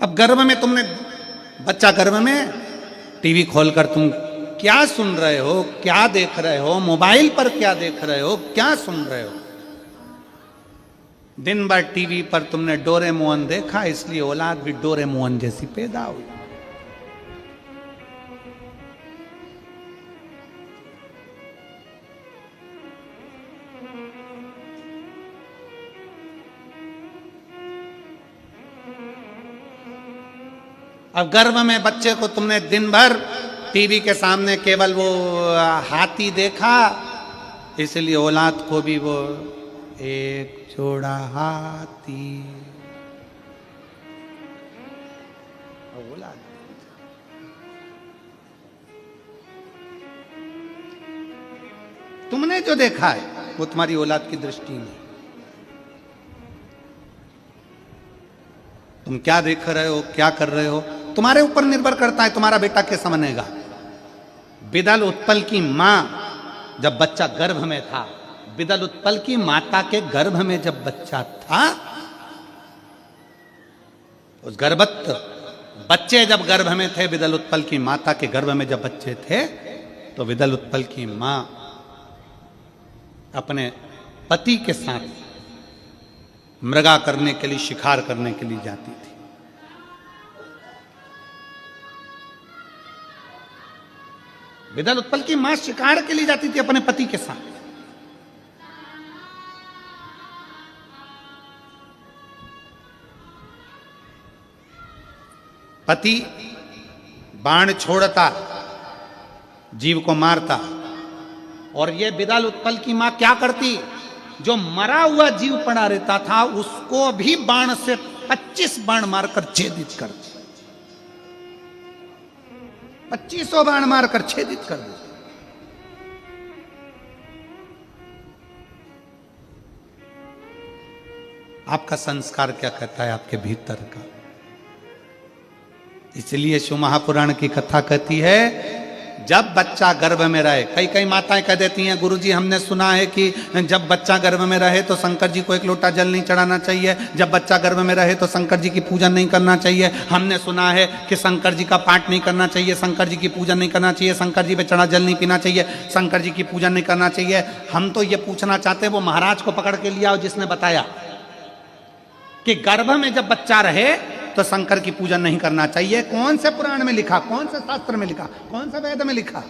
अब गर्भ में तुमने, बच्चा गर्भ में, टीवी खोलकर तुम क्या सुन रहे हो, क्या देख रहे हो, मोबाइल पर क्या देख रहे हो, क्या सुन रहे हो? दिन भर टीवी पर तुमने डोरेमोन देखा, इसलिए औलाद भी डोरेमोन जैसी पैदा हुई। अब गर्भ में बच्चे को तुमने दिन भर टीवी के सामने केवल वो हाथी देखा, इसलिए औलाद को भी वो एक जोड़ा हाथी औलाद। तुमने जो देखा है वो तुम्हारी औलाद की दृष्टि में। तुम क्या देख रहे हो, क्या कर रहे हो, तुम्हारे ऊपर निर्भर करता है तुम्हारा बेटा कैसा बनेगा। बिदल उत्पल की मां जब बच्चा गर्भ में था, बिदल उत्पल की माता के गर्भ में जब बच्चा था, उस गर्भस्थ बच्चे जब गर्भ में थे, बिदल उत्पल की माता के गर्भ में जब बच्चे थे, तो बिदल उत्पल की मां अपने पति के साथ मृगा करने के लिए, शिकार करने के लिए जाती थी। बिदल उत्पल की मां शिकार के लिए जाती थी अपने पति के साथ। पति बाण छोड़ता, जीव को मारता, और ये बिदल उत्पल की मां क्या करती, जो मरा हुआ जीव पड़ा रहता था उसको भी बाण से 25 बाण मारकर छेदित कर दी। 2500 बाण मारकर छेदित कर दी। आपका संस्कार क्या कहता है आपके भीतर का? इसलिए शिव महापुराण की कथा कहती है, जब बच्चा गर्भ में रहे, कई कई माताएं कह देती हैं, गुरुजी हमने सुना है कि जब बच्चा गर्भ में रहे तो शंकर जी को एक लोटा जल नहीं चढ़ाना चाहिए, जब बच्चा गर्भ में रहे तो शंकर जी की पूजन नहीं करना चाहिए, हमने सुना है कि शंकर जी का पाठ नहीं करना चाहिए, शंकर जी की पूजन नहीं करना चाहिए, शंकर जी पे चढ़ा जल नहीं पीना चाहिए, शंकर जी की पूजन नहीं करना चाहिए। हम तो ये पूछना चाहते हैं, वो महाराज को पकड़ के लिया जिसने बताया कि गर्भ में जब बच्चा रहे तो शंकर की पूजन नहीं करना चाहिए। कौन से पुराण में लिखा, कौन से शास्त्र में लिखा, कौन से वेद में लिखा?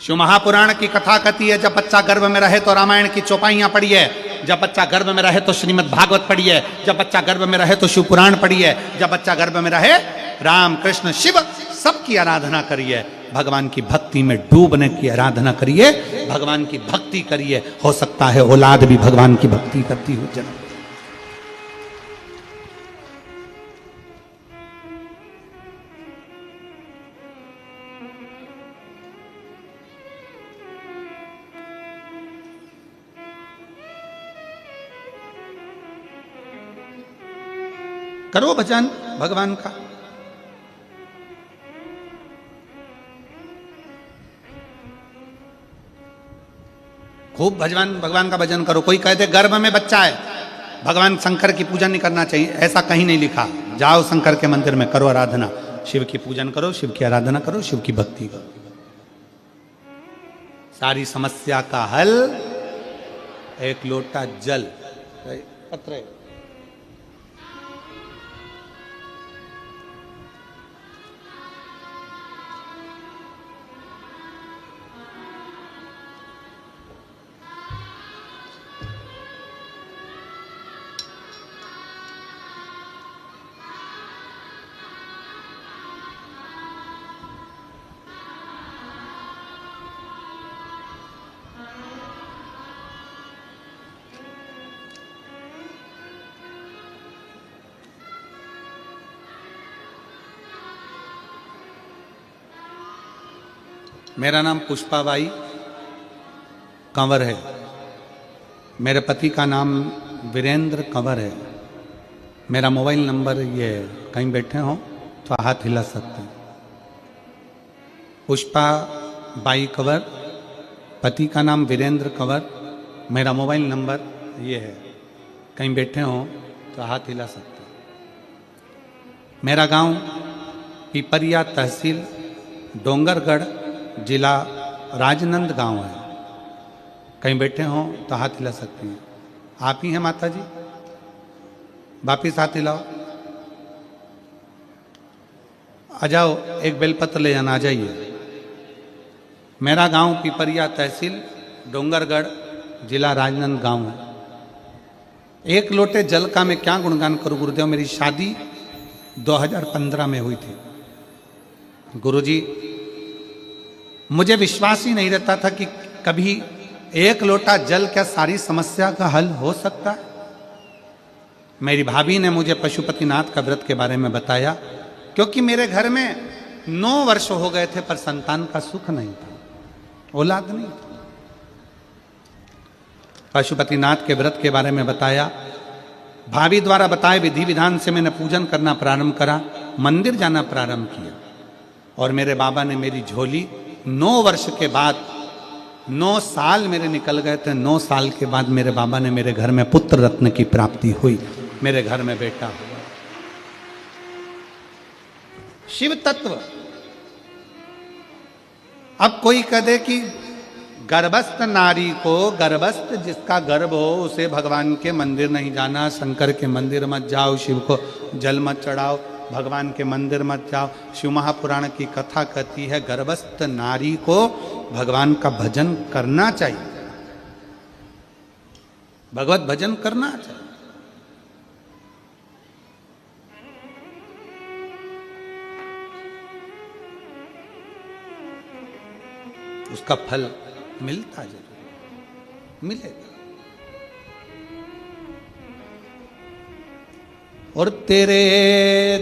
शिव महापुराण की कथा कहती है, जब बच्चा गर्भ में रहे तो रामायण की चौपाइयां पढ़िए, जब बच्चा गर्भ में रहे तो श्रीमद् भागवत पढ़िए, जब बच्चा गर्भ में रहे तो शिव पुराण पढ़िए, जब बच्चा गर्भ में रहे राम कृष्ण शिव सबकी आराधना करिए, भगवान की भक्ति में डूबने की आराधना करिए, भगवान की भक्ति करिए। हो सकता है औलाद भी भगवान की भक्ति करती हो जन्म। करो भजन भगवान का। खूब भगवान का भजन करो। कोई कहते गर्भ में बच्चा है, भगवान शंकर की पूजन नहीं करना चाहिए, ऐसा कहीं नहीं लिखा। जाओ शंकर के मंदिर में करो आराधना, शिव की पूजन करो, शिव की आराधना करो, शिव की भक्ति करो। सारी समस्या का हल एक लोटा जल। पत्र मेरा नाम पुष्पाबाई कंवर है। मेरे पति का नाम वीरेंद्र कंवर है। मेरा मोबाइल नंबर ये है, कहीं बैठे हो तो हाथ हिला सकते हैं। पुष्पाबाई कंवर, पति का नाम वीरेंद्र कंवर, मेरा मोबाइल नंबर ये है, कहीं बैठे हो तो हाथ हिला सकते हैं। मेरा गांव पिपरिया तहसील डोंगरगढ़ जिला राजनंद गांव है। कहीं बैठे हों तो हाथ हिला सकती हैं। आप ही हैं माता जी? वापिस हाथ हिलाओ। आ जाओ, एक बेलपत्र ले जाना, आ जाइए। मेरा गांव पिपरिया तहसील डोंगरगढ़ जिला राजनंद गांव है। एक लोटे जल का मैं क्या गुणगान करूं गुरुदेव। मेरी शादी 2015 में हुई थी। गुरुजी, मुझे विश्वास ही नहीं रहता था कि कभी एक लोटा जल क्या सारी समस्या का हल हो सकता है। मेरी भाभी ने मुझे पशुपतिनाथ का व्रत के बारे में बताया, क्योंकि मेरे घर में 9 वर्ष हो गए थे पर संतान का सुख नहीं था, औलाद नहीं था। पशुपतिनाथ के व्रत के बारे में बताया। भाभी द्वारा बताए विधि विधान से मैंने पूजन करना प्रारंभ करा, मंदिर जाना प्रारंभ किया। और मेरे बाबा ने मेरी झोली 9 वर्ष के बाद, 9 साल मेरे निकल गए थे। 9 साल के बाद मेरे बाबा ने मेरे घर में पुत्र रत्न की प्राप्ति हुई, मेरे घर में बेटा हुआ। शिव तत्व। अब कोई कह दे कि गर्भस्थ नारी को, गर्भस्थ जिसका गर्भ हो उसे भगवान के मंदिर नहीं जाना, शंकर के मंदिर मत जाओ, शिव को जल मत चढ़ाओ, भगवान के मंदिर मत जाओ। शिव महापुराण की कथा कहती है गर्भस्थ नारी को भगवान का भजन करना चाहिए, भगवत भजन करना चाहिए। उसका फल मिलता जरूर मिलेगा। और तेरे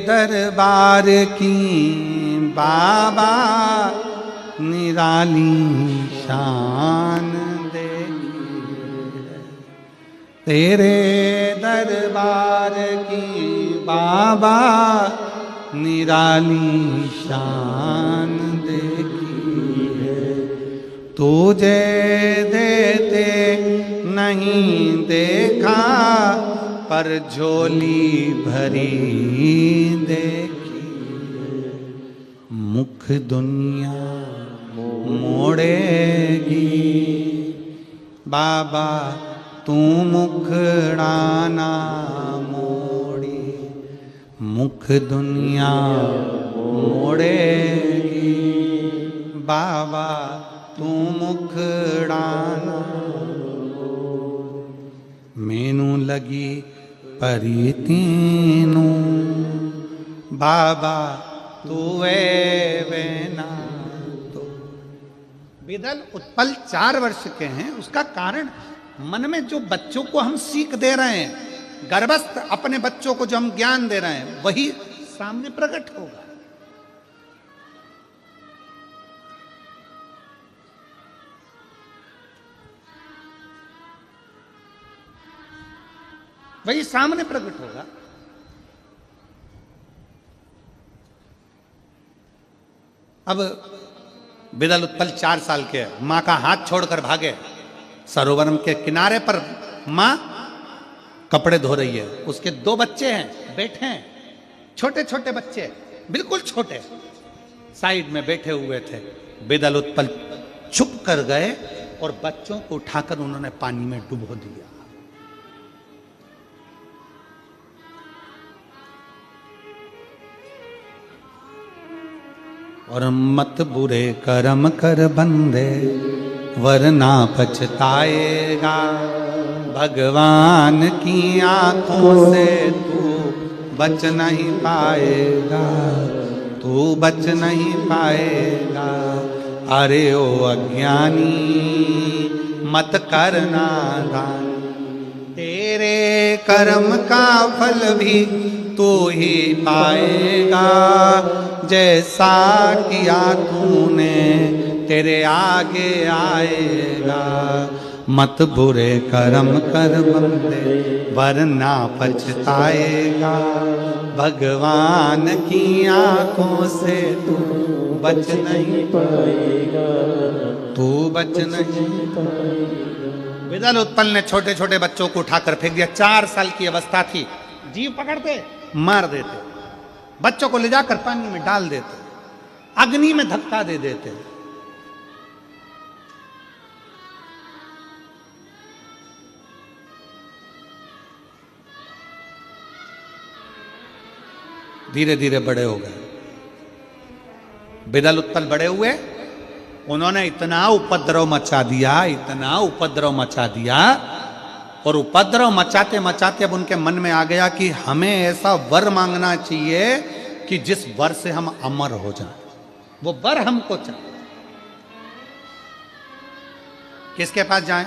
दरबार की बाबा निराली शान देखी, तेरे दरबार की बाबा निराली शान देखी है। तुझे देते नहीं देखा पर झोली भरी देखी, मुख दुनिया मोड़ेगी बाबा तू मुखड़ाना मोड़ी, मुख दुनिया मोड़ेगी बाबा तू मुखड़ाना। मैनू लगी परी तीनू बाबा तू वे ना तो। विदल उत्पल 4 वर्ष के हैं। उसका कारण मन में जो बच्चों को हम सीख दे रहे हैं, गर्भस्थ अपने बच्चों को जो हम ज्ञान दे रहे हैं, वही सामने प्रकट होगा। वही सामने प्रकट होगा। अब विदल उत्पल 4 साल के, मां का हाथ छोड़कर भागे। सरोवर के किनारे पर मां कपड़े धो रही है। उसके 2 बच्चे हैं, बैठे हैं, छोटे छोटे बच्चे, बिल्कुल छोटे, साइड में बैठे हुए थे। विदल उत्पल छुप कर गए और बच्चों को उठाकर उन्होंने पानी में डुबो दिया। और मत बुरे कर्म कर बंदे वरना पछताएगा, भगवान की आंखों से तू बच नहीं पाएगा, तू बच नहीं पाएगा। अरे ओ अज्ञानी मत करना दान, तेरे कर्म का फल भी तू ही पाएगा। जैसा किया तूने तेरे आगे आएगा। मत बुरे कर्म कर बंदे वरना पछताएगा, भगवान की आंखों से तू बच नहीं पाएगा, तू बच नहीं पाएगा। विदल उत्पल ने छोटे छोटे बच्चों को उठाकर फेंक दिया। 4 साल की अवस्था थी। जीव पकड़ते मार देते। बच्चों को ले जाकर पानी में डाल देते, अग्नि में धक्का दे देते। धीरे धीरे बड़े हो गए, बिदल उत्तल बड़े हुए, उन्होंने इतना उपद्रव मचा दिया, इतना उपद्रव मचा दिया, और उपद्रव मचाते मचाते अब उनके मन में आ गया कि हमें ऐसा वर मांगना चाहिए कि जिस वर से हम अमर हो जाएं। वो वर हमको चाहिए। किसके पास जाएं?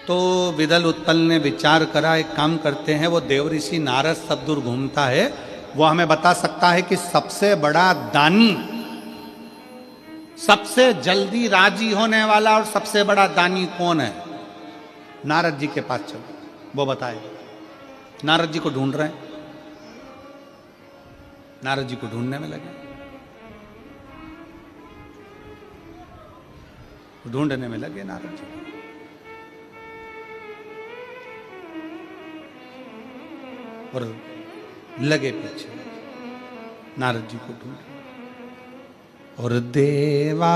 तो विदल उत्पल ने विचार करा, एक काम करते हैं, वो देवऋषि नारद सब दूर घूमता है, वो हमें बता सकता है कि सबसे बड़ा दानी, सबसे जल्दी राजी होने वाला और सबसे बड़ा दानी कौन है? नारद जी के पास चलो, वो बताए। नारद जी को ढूंढ रहे हैं, नारद जी को ढूंढने में लगे, ढूंढने में लगे नारद जी। और लगे पीछे, नारद जी को ढूंढ। और देवा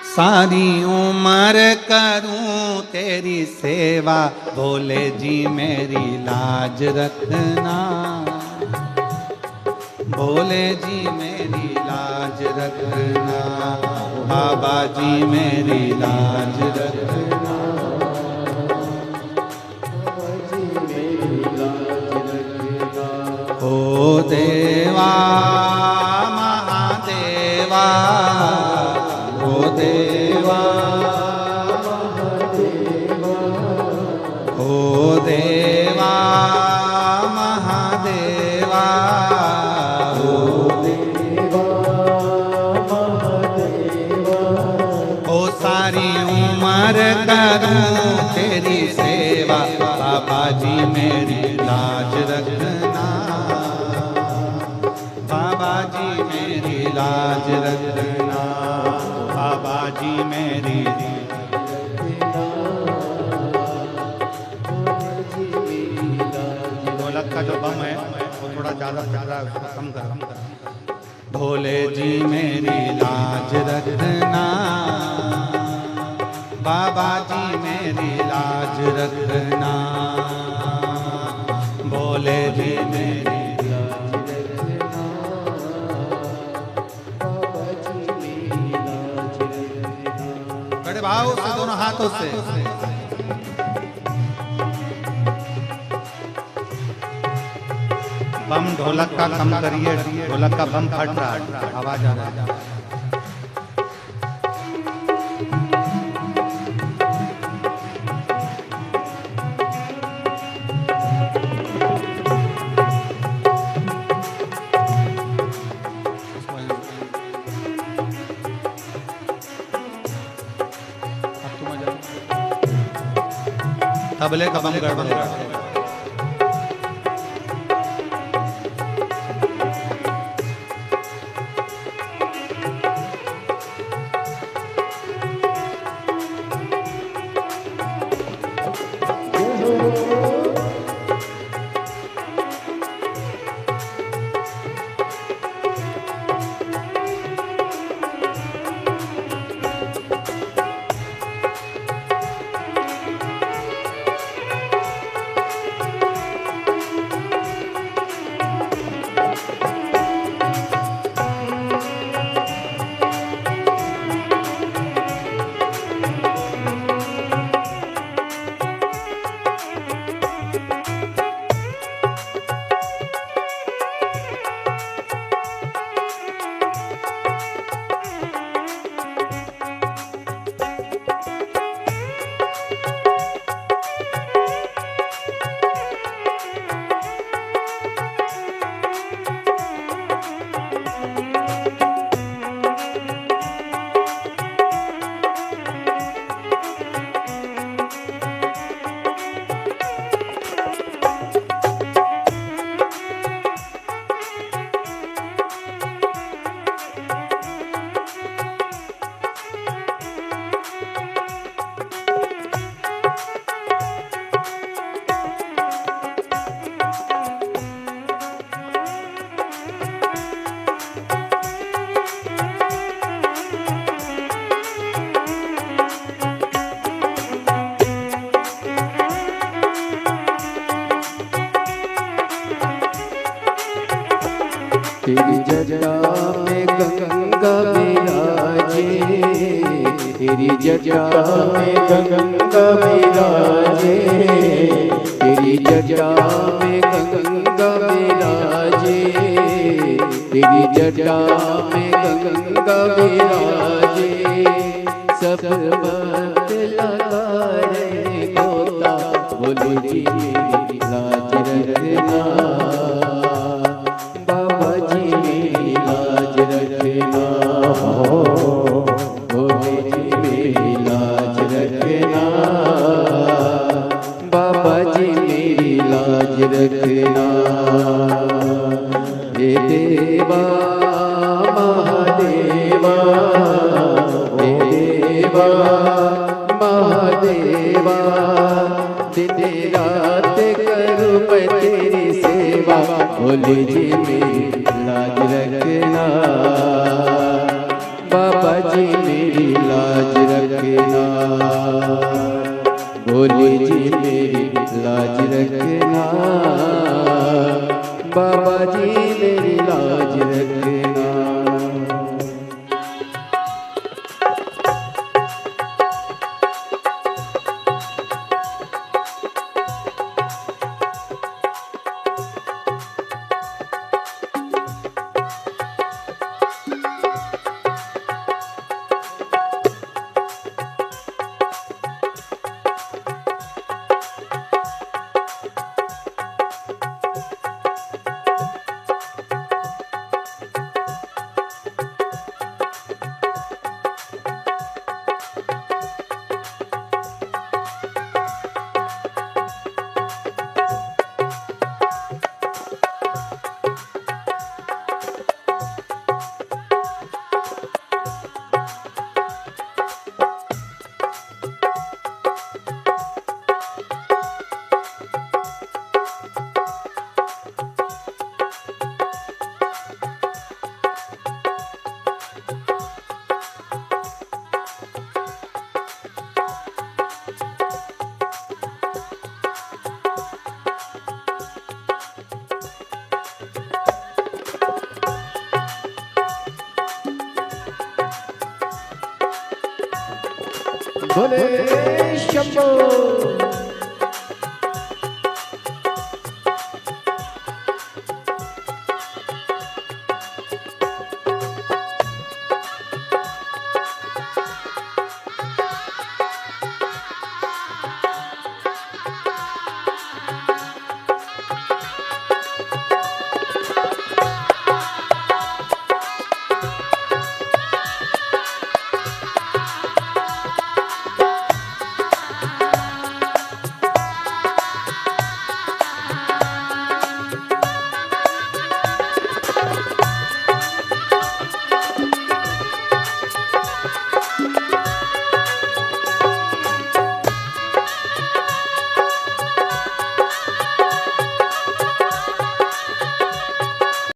सारी उम्र करूं तेरी सेवा, भोले जी मेरी लाज रखना, भोले जी मेरी लाज रखना, बाबा जी मेरी लाज रखना, ओ देवा महादेवा, ओ देवा ओ देवा महादेवा, ओ देवा महादेवा, ओ सारी उम्र करूं तेरी सेवा, बाबा जी मेरी लाज रखना, बाबा जी मेरी लाज रखना, बाबा जी मेरी। ढोलक का जो बम है वो थोड़ा ज्यादा चल रहा है, उसको कम कर। भोले जी मेरी लाज रखना, बाबा जी मेरी लाज रखना, भोले जी मेरी भाव से, दोनों हाथों से। बम ढोलक का कम करिए, ढोलक का बम फट रहा है, आवाज आ रहा है। तबले का बम गड़बड़ है। तेरी जटा में गंगा विराजे, तेरी जटा में गंगा विराजे, तेरी जटा में गंगा विराजे, तेरी जटा में गंगा विराजे। सब बतलाता रे गोता, बोली जी मेरी लाज रखना, बाबा जी मेरी लाज रखना, बोले जी मेरी लाज रखना, बाबा जी मेरी लाज रखना। हे देवा महादेवा, हे देवा महादेवा, दिन रात करूं मैं तेरी सेवा, बोले जी मेरी लाज रखना, बाबा जी मेरी लाज रखना, बोले जी मेरी लाज रखना, बाबा जी मेरी लाज रखना। बोले शंभो।